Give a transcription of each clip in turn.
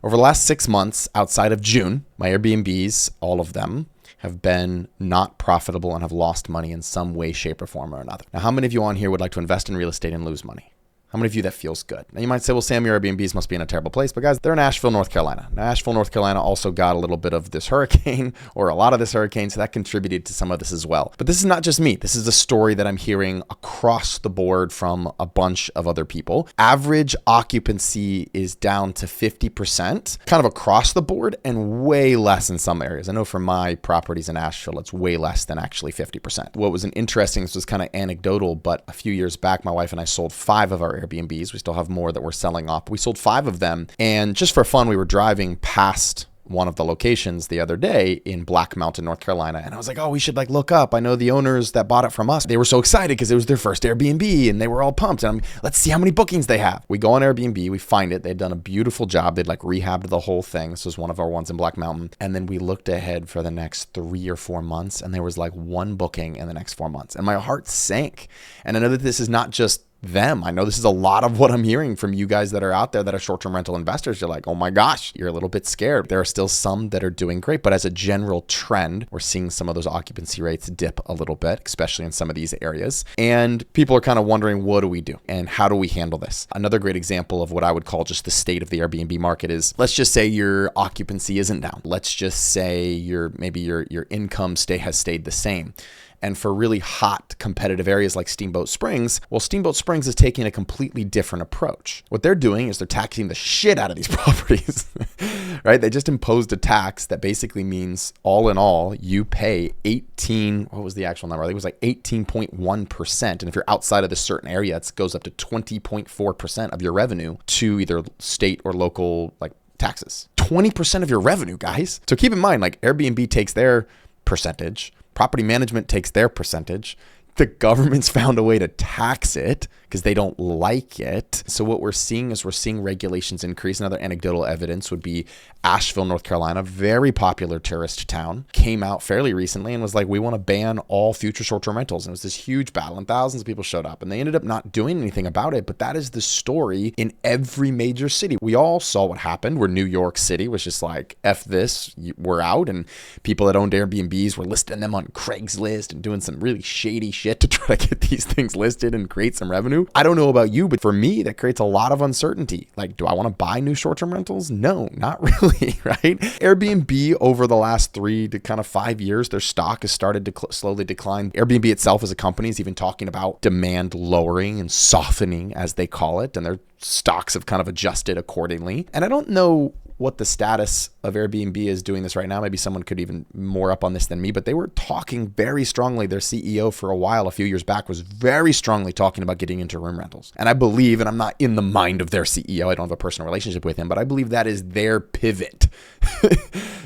Over the last 6 months, outside of June, my Airbnbs, all of them, have been not profitable and have lost money in some way, shape, or form or another. Now, how many of you on here would like to invest in real estate and lose money? How many of you that feels good? Now you might say, well, Sam, your Airbnbs must be in a terrible place. But guys, they're in Asheville, North Carolina. Now, Asheville, North Carolina also got a little bit of this hurricane or a lot of this hurricane. So that contributed to some of this as well. But this is not just me. This is a story that I'm hearing across the board from a bunch of other people. Average occupancy is down to 50%, kind of across the board, and way less in some areas. I know for my properties in Asheville, it's way less than actually 50%. What was interesting, this was kind of anecdotal, but a few years back, my wife and I sold 5 of our Airbnbs. We still have more that we're selling off. We sold 5 of them. And just for fun, we were driving past one of the locations the other day in Black Mountain, North Carolina. And I was like, oh, we should look up. I know the owners that bought it from us. They were so excited because it was their first Airbnb and they were all pumped. And let's see how many bookings they have. We go on Airbnb, we find it. They'd done a beautiful job. They'd rehabbed the whole thing. This was one of our ones in Black Mountain. And then we looked ahead for the next 3 or 4 months and there was 1 booking in the next 4 months. And my heart sank. And I know that this is not just them. I know this is a lot of what I'm hearing from you guys that are out there that are short-term rental investors. You're like, oh my gosh, you're a little bit scared. There are still some that are doing great, but as a general trend, we're seeing some of those occupancy rates dip a little bit, especially in some of these areas. And people are kind of wondering, what do we do and how do we handle this? Another great example of what I would call just the state of the Airbnb market is, let's just say your occupancy isn't down. Let's just say your income has stayed the same. And for really hot competitive areas like Steamboat Springs, well, Steamboat Springs is taking a completely different approach. What they're doing is they're taxing the shit out of these properties, right? They just imposed a tax that basically means all in all, you pay what was the actual number? I think it was 18.1%. And if you're outside of this certain area, it goes up to 20.4% of your revenue to either state or local taxes. 20% of your revenue, guys. So keep in mind, Airbnb takes their percentage. Property management takes their percentage. The government's found a way to tax it because they don't like it. So what we're seeing is regulations increase. Another anecdotal evidence would be Asheville, North Carolina, very popular tourist town, came out fairly recently and was like, we want to ban all future short-term rentals. And it was this huge battle and thousands of people showed up and they ended up not doing anything about it. But that is the story in every major city. We all saw what happened where New York City was just like, F this, we're out. And people that owned Airbnbs were listing them on Craigslist and doing some really shady shit to try to get these things listed and create some revenue. I don't know about you, but for me, that creates a lot of uncertainty. Do I want to buy new short-term rentals? No, not really, right? Airbnb over the last 3 to kind of 5 years, their stock has started to slowly decline. Airbnb itself as a company is even talking about demand lowering and softening, as they call it, and their stocks have kind of adjusted accordingly. And I don't know what the status of Airbnb is doing this right now. Maybe someone could even more up on this than me, but they were talking very strongly. Their CEO for a while, a few years back, was very strongly talking about getting into room rentals. And I believe, and I'm not in the mind of their CEO, I don't have a personal relationship with him, but I believe that is their pivot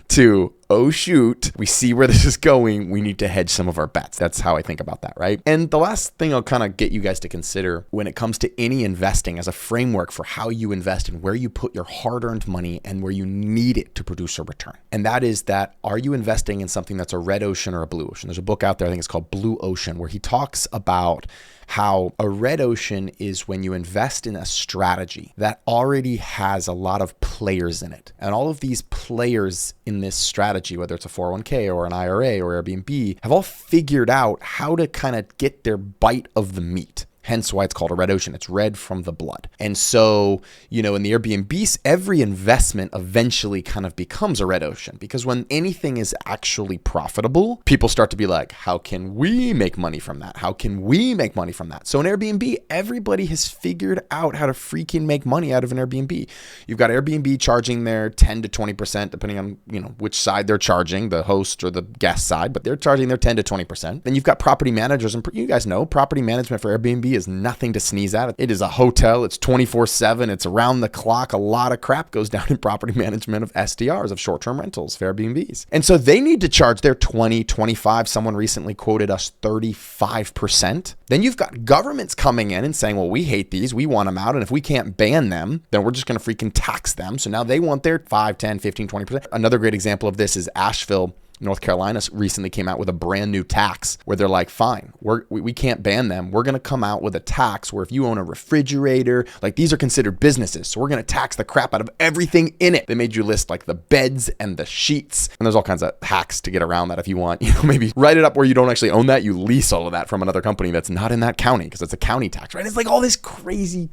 to, oh shoot, we see where this is going. We need to hedge some of our bets. That's how I think about that, right? And the last thing I'll kind of get you guys to consider when it comes to any investing as a framework for how you invest and where you put your hard-earned money and where you need it to produce a return. And that is that, are you investing in something that's a red ocean or a blue ocean? There's a book out there, I think it's called Blue Ocean, where he talks about how a red ocean is when you invest in a strategy that already has a lot of players in it. And all of these players in this strategy, whether it's a 401k or an IRA or Airbnb, have all figured out how to kind of get their bite of the meat. Hence why it's called a red ocean. It's red from the blood. And so, in the Airbnbs, every investment eventually kind of becomes a red ocean, because when anything is actually profitable, people start to be like, how can we make money from that? How can we make money from that? So in Airbnb, everybody has figured out how to freaking make money out of an Airbnb. You've got Airbnb charging their 10 to 20%, depending on, which side they're charging, the host or the guest side, but they're charging their 10 to 20%. Then you've got property managers, and you guys know property management for Airbnb is nothing to sneeze at. It is a hotel. It's 24/7. It's around the clock. A lot of crap goes down in property management of STRs, of short-term rentals for Airbnbs. And so they need to charge their 20, 25. Someone recently quoted us 35%. Then you've got governments coming in and saying, well, we hate these. We want them out. And if we can't ban them, then we're just going to freaking tax them. So now they want their 5, 10, 15, 20%. Another great example of this is Asheville. North Carolina recently came out with a brand new tax where they're like, fine, we can't ban them. We're going to come out with a tax where if you own a refrigerator, like these are considered businesses. So we're going to tax the crap out of everything in it. They made you list like the beds and the sheets. And there's all kinds of hacks to get around that if you want. Maybe write it up where you don't actually own that. You lease all of that from another company that's not in that county because it's a county tax, right? It's like all this crazy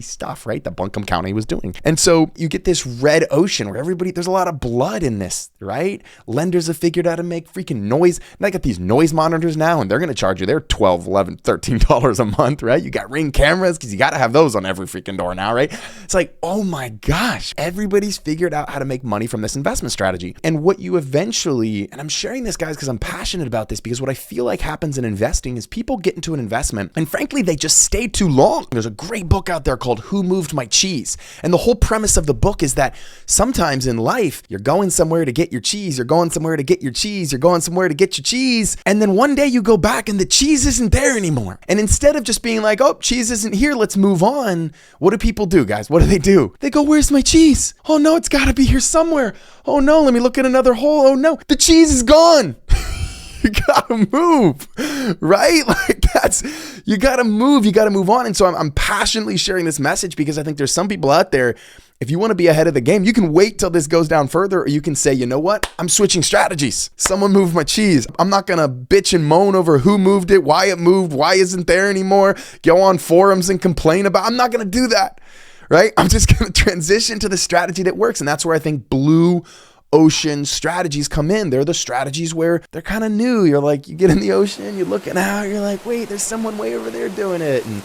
stuff, right? That Buncombe County was doing. And so you get this red ocean where there's a lot of blood in this, right? Lenders have figured out how to make freaking noise. And I got these noise monitors now and they're going to charge you. They're $12, $11, $13 a month, right? You got Ring cameras because you got to have those on every freaking door now, right? It's like, oh my gosh, everybody's figured out how to make money from this investment strategy. And what you eventually, and I'm sharing this, guys, because I'm passionate about this, because what I feel like happens in investing is people get into an investment and frankly, they just stay too long. There's a great book out there called Who Moved My Cheese? And the whole premise of the book is that sometimes in life, you're going somewhere to get your cheese, you're going somewhere to get your cheese, you're going somewhere to get your cheese. And then one day you go back and the cheese isn't there anymore. And instead of just being like, oh, cheese isn't here, let's move on. What do people do, guys? What do? They go, where's my cheese? Oh no, it's gotta be here somewhere. Oh no, let me look at another hole. Oh no, the cheese is gone. You gotta move, right? Like you gotta move on. And so I'm passionately sharing this message because I think there's some people out there, if you want to be ahead of the game, you can wait till this goes down further, or you can say, you know what? I'm switching strategies. Someone moved my cheese. I'm not going to bitch and moan over who moved it, why it moved, why isn't there anymore, go on forums and complain about, I'm not going to do that, right? I'm just going to transition to the strategy that works. And that's where I think blue ocean strategies come in. They're the strategies where they're kind of new. You're like, you get in the ocean, you're looking out, you're like, wait, there's someone way over there doing it. And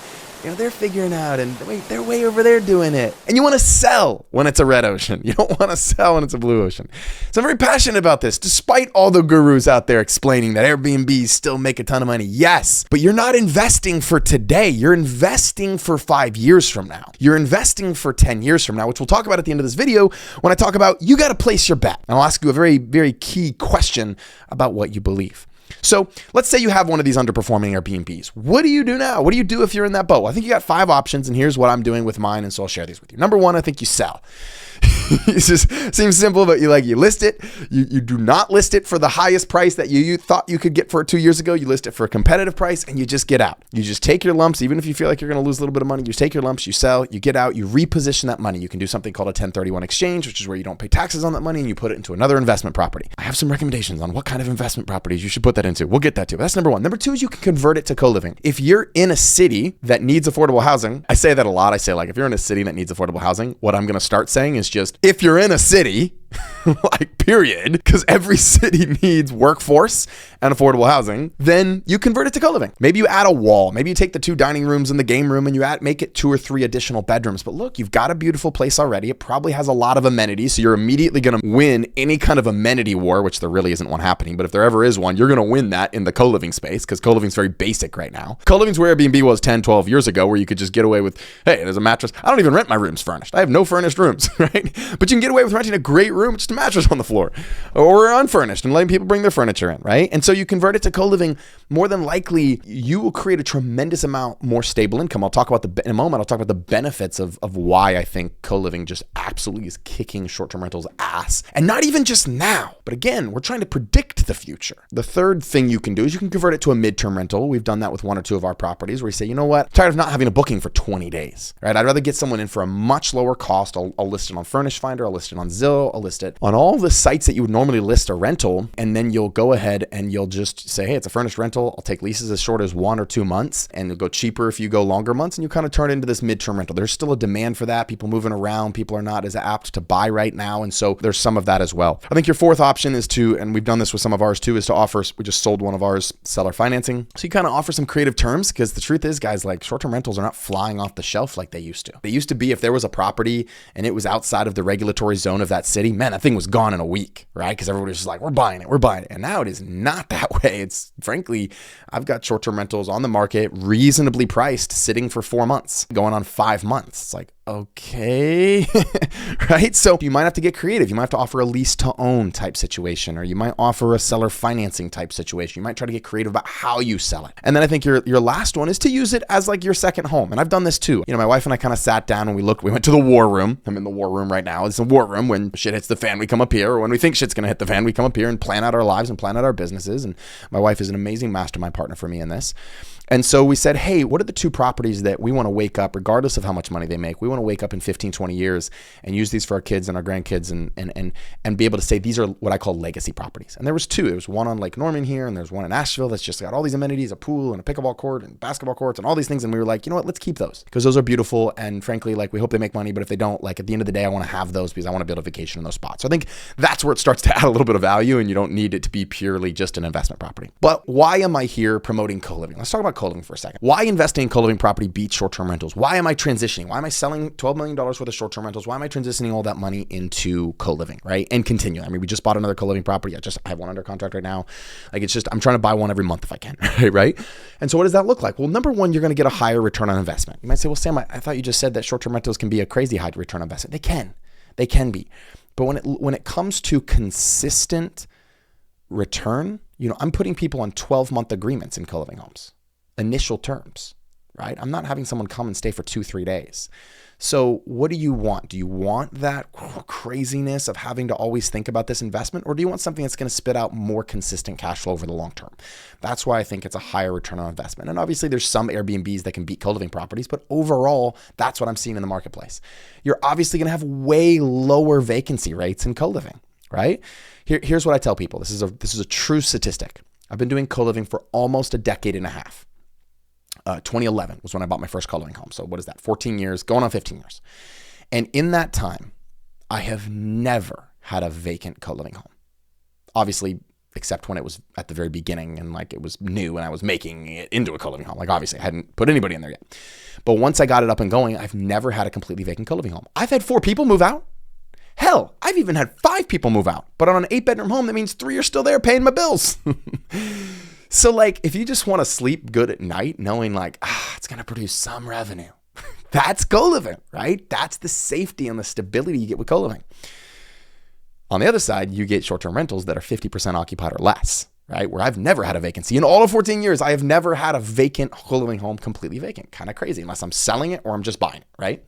they're figuring out, and wait, they're way over there doing it. And you want to sell when it's a red ocean. You don't want to sell when it's a blue ocean. So I'm very passionate about this, despite all the gurus out there explaining that Airbnbs still make a ton of money. Yes, but you're not investing for today. You're investing for 5 years from now. You're investing for 10 years from now, which we'll talk about at the end of this video when I talk about you got to place your bet. And I'll ask you a very, very key question about what you believe. So let's say you have one of these underperforming Airbnbs. What do you do now? What do you do if you're in that boat? Well, I think you got 5 options, and here's what I'm doing with mine, and so I'll share these with you. Number 1, I think you sell. It just seems simple, but you list it. You do not list it for the highest price that you thought you could get for it 2 years ago. You list it for a competitive price and you just get out. You just take your lumps, even if you feel like you're going to lose a little bit of money. You just take your lumps, you sell, you get out, you reposition that money. You can do something called a 1031 exchange, which is where you don't pay taxes on that money and you put it into another investment property. I have some recommendations on what kind of investment properties you should put that into. We'll get that too. That's number 1. Number 2 is you can convert it to co-living. If you're in a city that needs affordable housing, I say that a lot. I say, like, if you're in a city that needs affordable housing, what I'm going to start saying is just, if you're in a city, like, period, because every city needs workforce and affordable housing, then you convert it to co-living. Maybe you add a wall. Maybe you take the 2 dining rooms and the game room and you make it 2 or 3 additional bedrooms. But look, you've got a beautiful place already. It probably has a lot of amenities. So you're immediately going to win any kind of amenity war, which there really isn't one happening. But if there ever is one, you're going to win that in the co-living space because co-living is very basic right now. Co-living's where Airbnb was 10, 12 years ago, where you could just get away with, hey, there's a mattress. I don't even rent my rooms furnished. I have no furnished rooms, right? But you can get away with renting a great room, just a mattress on the floor, or unfurnished, and letting people bring their furniture in, right? And so you convert it to co-living. More than likely, you will create a tremendous amount more stable income. I'll talk about in a moment. I'll talk about the benefits of why I think co-living just absolutely is kicking short-term rentals ass. And not even just now, but again, we're trying to predict the future. The third thing you can do is you can convert it to a midterm rental. We've done that with 1 or 2 of our properties where you say, you know what? I'm tired of not having a booking for 20 days, right? I'd rather get someone in for a much lower cost. I'll list it on Furnish Finder. I'll list it on Zillow. I'll list it on all the sites that you would normally list a rental. And then you'll go ahead and you'll just say, hey, it's a furnished rental. I'll take leases as short as 1 or 2 months, and it'll go cheaper if you go longer months, and you kind of turn it into this midterm rental. There's still a demand for that. People moving around. People are not as apt to buy right now. And so there's some of that as well. I think your 4th option is to, and we've done this with some of ours too, is to offer, we just sold one of ours, seller financing. So you kind of offer some creative terms, because the truth is, guys, like, short-term rentals are not flying off the shelf like they used to. They used to be, if there was a property and it was outside of the regulatory zone of that city, man, that thing was gone in a week, right? Because everybody was just like, we're buying it. And now it is not that way. It's, frankly, I've got short-term rentals on the market, reasonably priced, sitting for 4 months, going on 5 months. It's like, okay, right? So you might have to get creative. You might have to offer a lease to own type situation, or you might offer a seller financing type situation. You might try to get creative about how you sell it. And then I think your last one is to use it as like your second home. And I've done this too. My wife and I kind of sat down and we went to the war room. I'm in the war room right now. It's a war room. When shit hits the fan, we come up here, or when we think shit's going to hit the fan, we come up here and plan out our lives and plan out our businesses. And my wife is an amazing mastermind partner for me in this. And so we said, hey, what are the two properties that we want to wake up, regardless of how much money they make? We want to wake up in 15, 20 years and use these for our kids and our grandkids and be able to say these are what I call legacy properties. And there was two. There was one on Lake Norman here, and there's one in Asheville that's just got all these amenities, a pool and a pickleball court and basketball courts and all these things. And we were like, you know what, let's keep those because those are beautiful. And frankly, like we hope they make money, but if they don't, like at the end of the day, I want to have those because I want to be able to vacation in those spots. So I think that's where it starts to add a little bit of value, and you don't need it to be purely just an investment property. But why am I here promoting co-living? Let's talk about co-living for a second. Why investing in co-living property beats short-term rentals? Why am I transitioning? Why am I selling $12 million worth of short-term rentals? Why am I transitioning all that money into co-living, right? And continue. I mean, we just bought another co-living property. I have one under contract right now. Like it's just, I'm trying to buy one every month if I can, right? And so what does that look like? Well, number one, you're going to get a higher return on investment. You might say, well, Sam, I thought you just said that short-term rentals can be a crazy high return on investment. They can be. But when it comes to consistent return, I'm putting people on 12-month agreements in co-living homes. Initial terms, right? I'm not having someone come and stay for 2-3 days. So what do you want? Do you want that craziness of having to always think about this investment? Or do you want something that's going to spit out more consistent cash flow over the long term? That's why I think it's a higher return on investment. And obviously there's some Airbnbs that can beat co-living properties, but overall, that's what I'm seeing in the marketplace. You're obviously going to have way lower vacancy rates in co-living, right? Here's what I tell people. This is a true statistic. I've been doing co-living for almost a decade and a half. 2011 was when I bought my first co-living home. So what is that? 14 years, going on 15 years. And in that time, I have never had a vacant co-living home. Obviously, except when it was at the very beginning and like it was new and I was making it into a co-living home. Like obviously I hadn't put anybody in there yet. But once I got it up and going, I've never had a completely vacant co-living home. I've had 4 people move out. Hell, I've even had 5 people move out. But on an 8-bedroom home, that means 3 are still there paying my bills. So like, if you just want to sleep good at night, knowing like, it's going to produce some revenue, that's co-living, right? That's the safety and the stability you get with co-living. On the other side, you get short-term rentals that are 50% occupied or less, right? Where I've never had a vacancy. In all of 14 years, I have never had a vacant co-living home completely vacant. Kind of crazy, unless I'm selling it or I'm just buying it, right?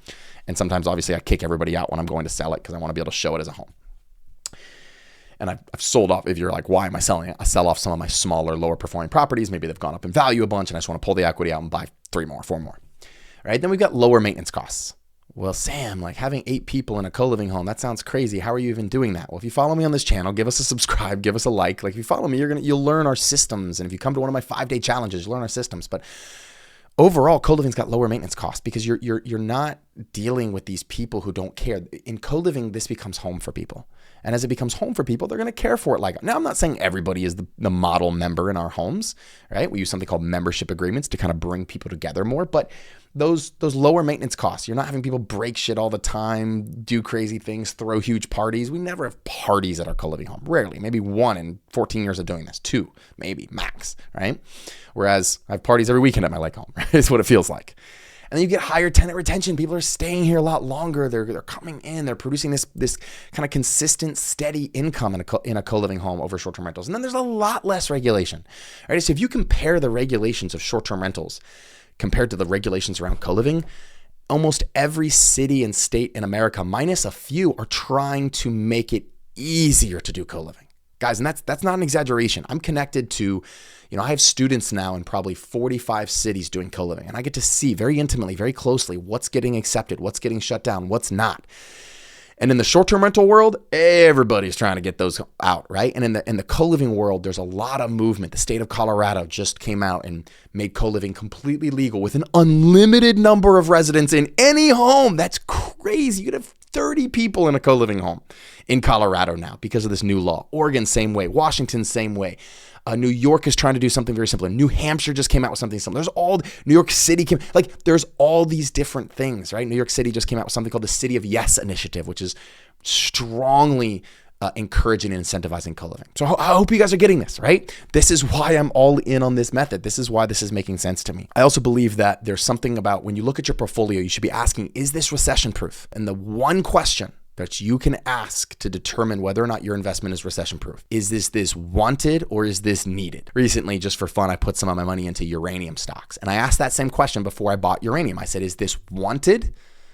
And sometimes, obviously, I kick everybody out when I'm going to sell it because I want to be able to show it as a home. And I've sold off, if you're like, why am I selling it? I sell off some of my smaller, lower performing properties. Maybe they've gone up in value a bunch and I just want to pull the equity out and buy 3 more, 4 more, right? Then we've got lower maintenance costs. Well, Sam, like having 8 people in a co-living home, that sounds crazy. How are you even doing that? Well, if you follow me on this channel, give us a subscribe, give us a like. Like if you follow me, you'll learn our systems. And if you come to one of my 5-day challenges, you'll learn our systems. But overall, co-living's got lower maintenance costs because you're not dealing with these people who don't care. In co-living, this becomes home for people. And as it becomes home for people, they're going to care for it. Like now, I'm not saying everybody is the model member in our homes, right? We use something called membership agreements to kind of bring people together more. But those lower maintenance costs, you're not having people break shit all the time, do crazy things, throw huge parties. We never have parties at our co-living home. Rarely, maybe 1 in 14 years of doing this, 2, maybe max, right? Whereas I have parties every weekend at my lake home, right? It's what it feels like. And then you get higher tenant retention. People are staying here a lot longer. They're coming in. They're producing this kind of consistent, steady income in a co-living home over short-term rentals. And then there's a lot less regulation. Right? So if you compare the regulations of short-term rentals compared to the regulations around co-living, almost every city and state in America, minus a few, are trying to make it easier to do co-living. Guys, and that's not an exaggeration. I'm connected to, I have students now in probably 45 cities doing co-living, and I get to see very intimately, very closely what's getting accepted, what's getting shut down, what's not. And in the short-term rental world, everybody's trying to get those out, right? And in the co-living world, there's a lot of movement. The state of Colorado just came out and made co-living completely legal with an unlimited number of residents in any home. That's crazy. You could have 30 people in a co-living home in Colorado now because of this new law. Oregon, same way. Washington, same way. New York is trying to do something very similar. New Hampshire just came out with something similar. New York City there's all these different things, right? New York City just came out with something called the City of Yes Initiative, which is strongly encouraging and incentivizing co-living. So I hope you guys are getting this, right? This is why I'm all in on this method. This is why this is making sense to me. I also believe that there's something about when you look at your portfolio, you should be asking, is this recession proof? And the one question that you can ask to determine whether or not your investment is recession proof. Is this wanted or is this needed? Recently, just for fun, I put some of my money into uranium stocks. And I asked that same question before I bought uranium. I said, is this wanted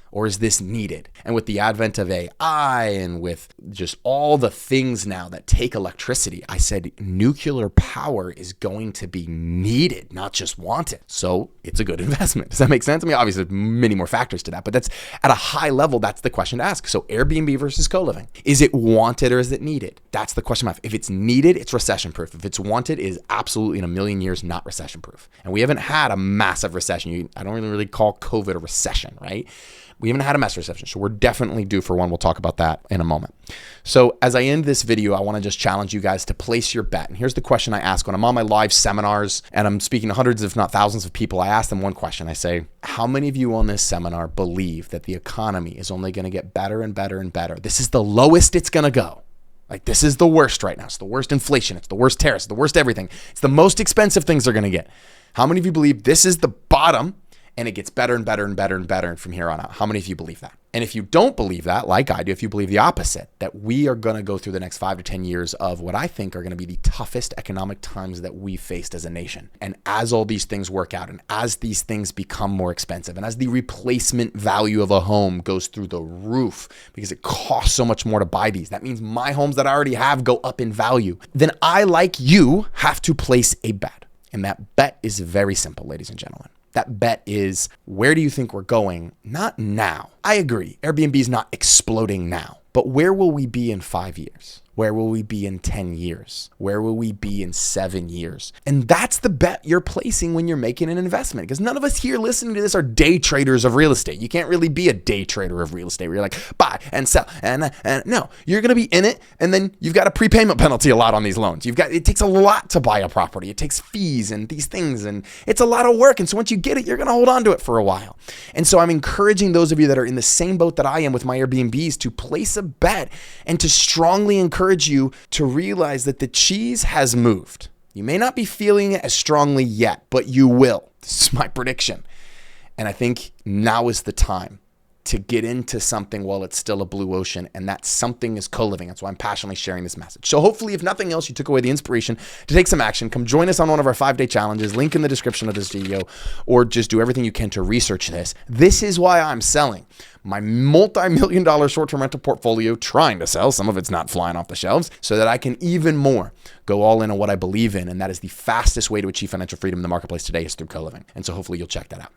or is this needed? And with the advent of AI and with just all the things now that take electricity, I said nuclear power is going to be needed, not just wanted. So it's a good investment. Does that make sense? I mean, obviously, there's many more factors to that, but that's at a high level, that's the question to ask. So Airbnb versus co-living. Is it wanted or is it needed? That's the question. If it's needed, it's recession proof. If it's wanted, it is absolutely in a million years not recession proof. And we haven't had a massive recession. I don't really call COVID a recession, right? We haven't had a massive recession, so we're definitely due for one. We'll talk about that in a moment. So as I end this video, I want to just challenge you guys to place your bet. And here's the question I ask when I'm on my live seminars and I'm speaking to hundreds, if not thousands of people. I ask them one question. I say, how many of you on this seminar believe that the economy is only going to get better and better and better? This is the lowest it's going to go. Like, this is the worst right now. It's the worst inflation. It's the worst tariffs. It's the worst everything. It's the most expensive things they're going to get. How many of you believe this is the bottom and it gets better and better and better and better from here on out? How many of you believe that? And if you don't believe that, like I do, if you believe the opposite, that we are going to go through the next 5 to 10 years of what I think are going to be the toughest economic times that we've faced as a nation. And as all these things work out and as these things become more expensive and as the replacement value of a home goes through the roof because it costs so much more to buy these, that means my homes that I already have go up in value. Then I, like you, have to place a bet. And that bet is very simple, ladies and gentlemen. That bet is, where do you think we're going? Not now. I agree. Airbnb is not exploding now. But where will we be in 5 years? Where will we be in 10 years? Where will we be in 7 years? And that's the bet you're placing when you're making an investment. Because none of us here listening to this are day traders of real estate. You can't really be a day trader of real estate where you're like, buy and sell. And no, you're going to be in it. And then you've got a prepayment penalty a lot on these loans. It takes a lot to buy a property. It takes fees and these things. And it's a lot of work. And so once you get it, you're going to hold on to it for a while. And so I'm encouraging those of you that are in the same boat that I am with my Airbnbs to place a bet and to strongly encourage you to realize that the cheese has moved. You may not be feeling it as strongly yet, but you will. This is my prediction. And I think now is the time to get into something while it's still a blue ocean, and that something is co-living. That's why I'm passionately sharing this message. So hopefully, if nothing else, you took away the inspiration to take some action. Come join us on one of our 5-day challenges, link in the description of this video, or just do everything you can to research this. This is why I'm selling my multi-million-dollar short-term rental portfolio, trying to sell. Some of it's not flying off the shelves, so that I can even more go all in on what I believe in, and that is the fastest way to achieve financial freedom in the marketplace today is through co-living. And so hopefully you'll check that out.